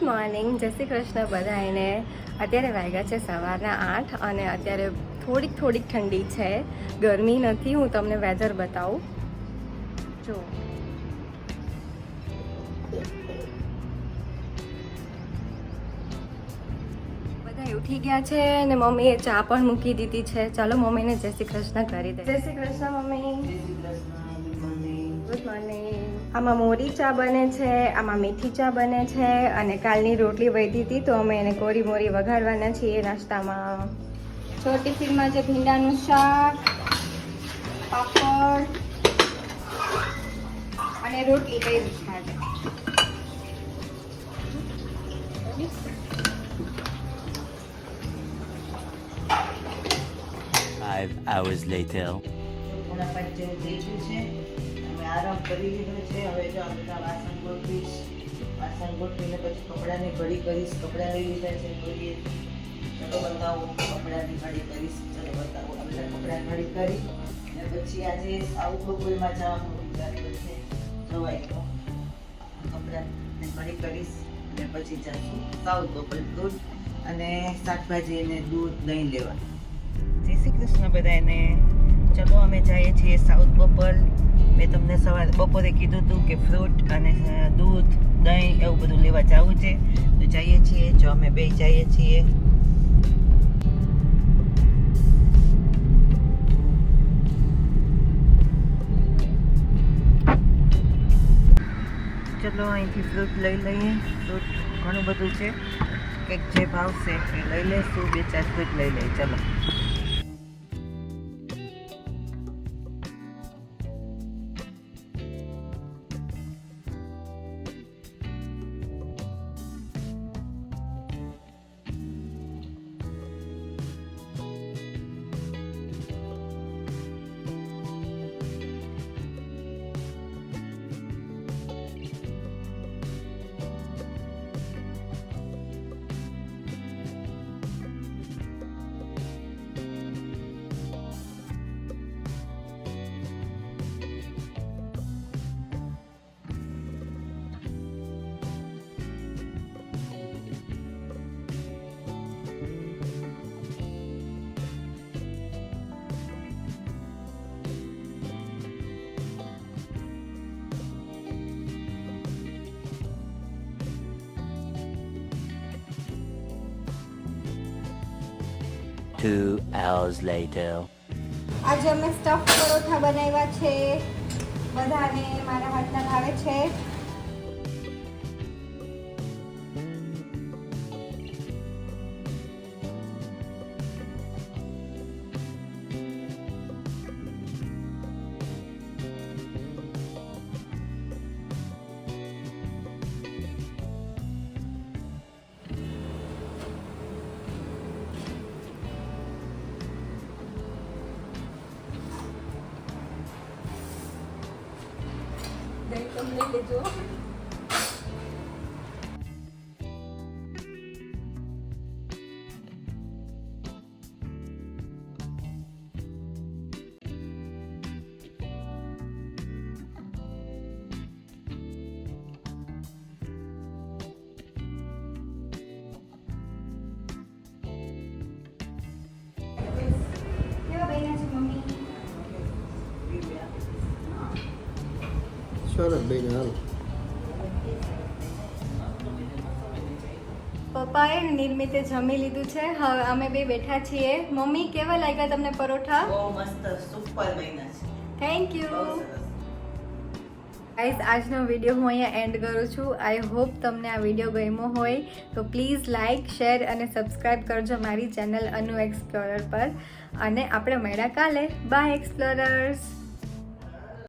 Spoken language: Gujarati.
મોર્નિંગ, જય શ્રી કૃષ્ણ બધાને. અત્યારે વાગ્યા છે સવારના 8 અને અત્યારે થોડીક ઠંડી છે, ગરમી નથી. હું તમને વેધર બતાવું. જો બધા ઉઠી ગયા છે અને મમ્મીએ ચા પણ મૂકી દીધી છે. ચાલો મમ્મીને જય શ્રી કૃષ્ણ કરી દે. જય Shri Krishna mummy. Good morning. આમાં મોરી ચા બને છે, આમાં મીઠી ચા બને છે અને કાલની રોટલી વધી હતી તો અમે એને કોરી મોરી વઘારવાના છીએ નાસ્તામાં. જો ટિફિનમાં છે ભીંડાનું શાક, પાપડ અને રોટલી કઈ રીતના છે. 5 hours later. આરામ કરી લીધો છે. હવે જો આ બધા વાસણ ગોઠવીશ, વાસણ ગોઠવીને પછી કપડાની ઘડી કરીશ. કપડાં લઈ લીધા છે ઘડીએ. ચલો બતાવો, કપડાની ઘડી કરીશ. ચલો બતાવો, આપણે કપડાં ઘડી કરી અને પછી આજે સાઉથ બપોરમાં જવાનું વિચાર્યું છે. જવાય તો કપડાની ઘડી કરીશ અને પછી જઈશું સાઉથ બપોર. દૂધ અને શાકભાજી અને દૂધ દહીં લેવા. જય શ્રી કૃષ્ણ બધાને. ચલો અમે જઈએ છીએ સાઉથ બપોર. મેં તમને બપોરે કીધું હતું કે ફ્રૂટ અને દૂધ દહીં એવું બધું લેવા જવું છે તો જઈએ છીએ. જો અમે બે જઈએ છીએ. ચલો અહીંથી ફ્રૂટ લઈ લઈએ. ફ્રૂટ ઘણું બધું છે, કંઈક જે ભાવશે એ લઈ લઈશું. 2-4 ફ્રૂટ લઈ લઈએ. ચલો Two hours later. આજે અમે સ્ટફ પરોઠા બનાવ્યા છે. બધાને મારા હાથના ભાવે છે. દહીં લઈ લેજો. કેવા બન્યા છે મમ્મી? સરસ બેન. હાલો પપ્પાએ નિર્મિતે જમી લીધું છે. હવે અમે બે બેઠા છીએ. મમ્મી કેવા લાગ્યા તમને પરોઠા? બહુ મસ્ત સુપર બન્યા છે. થેન્ક બહુ યુ. સરસ. ગાઈઝ, આજનો વિડીયો હું અહીંયા એન્ડ કરું છું. આઈ હોપ તમને આ વિડીયો ગમ્યો હોય તો પ્લીઝ લાઇક, શેર અને સબસ્ક્રાઈબ કરજો મારી ચેનલ અનુ એક્સપ્લોરર પર. અને આપણે મળ્યા કાલે. બાય એક્સપ્લોરર્સ.